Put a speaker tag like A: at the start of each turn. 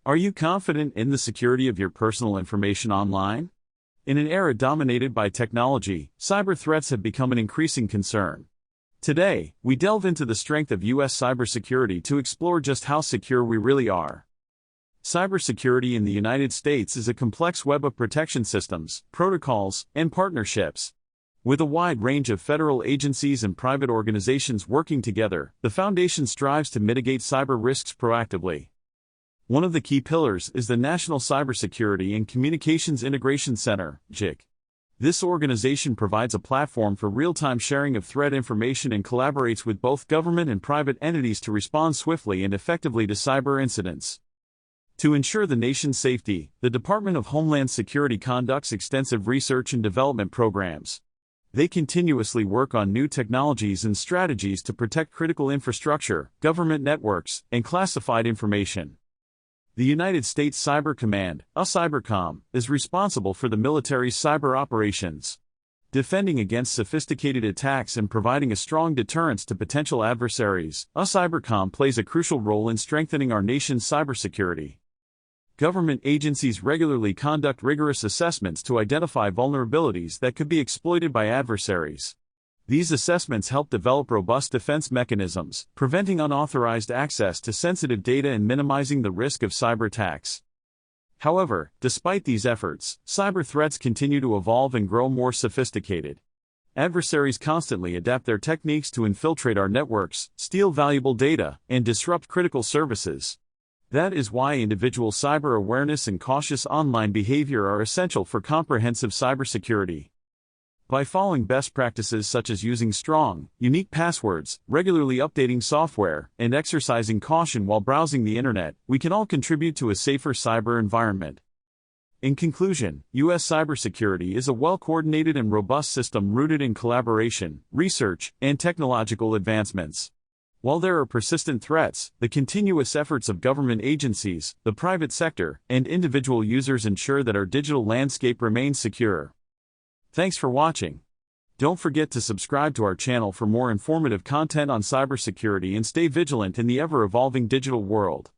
A: Are you confident in the security of your personal information online? In an era dominated by technology, cyber threats have become an increasing concern. Today, we delve into the strength of U.S. cybersecurity to explore just how secure we really are. Cybersecurity in the United States is a complex web of protection systems, protocols, and partnerships. With a wide range of federal agencies and private organizations working together, the foundation strives to mitigate cyber risks proactively. One of the key pillars is the National Cybersecurity and Communications Integration Center, (JIC). This organization provides a platform for real-time sharing of threat information and collaborates with both government and private entities to respond swiftly and effectively to cyber incidents. To ensure the nation's safety, the Department of Homeland Security conducts extensive research and development programs. They continuously work on new technologies and strategies to protect critical infrastructure, government networks, and classified information. The United States Cyber Command, Cybercom, is responsible for the military's cyber operations. Defending against sophisticated attacks and providing a strong deterrence to potential adversaries, Cybercom plays a crucial role in strengthening our nation's cybersecurity. Government agencies regularly conduct rigorous assessments to identify vulnerabilities that could be exploited by adversaries. These assessments help develop robust defense mechanisms, preventing unauthorized access to sensitive data and minimizing the risk of cyber attacks. However, despite these efforts, cyber threats continue to evolve and grow more sophisticated. Adversaries constantly adapt their techniques to infiltrate our networks, steal valuable data, and disrupt critical services. That is why individual cyber awareness and cautious online behavior are essential for comprehensive cybersecurity. By following best practices such as using strong, unique passwords, regularly updating software, and exercising caution while browsing the internet, we can all contribute to a safer cyber environment. In conclusion, U.S. cybersecurity is a well-coordinated and robust system rooted in collaboration, research, and technological advancements. While there are persistent threats, the continuous efforts of government agencies, the private sector, and individual users ensure that our digital landscape remains secure. Thanks for watching. Don't forget to subscribe to our channel for more informative content on cybersecurity and stay vigilant in the ever-evolving digital world.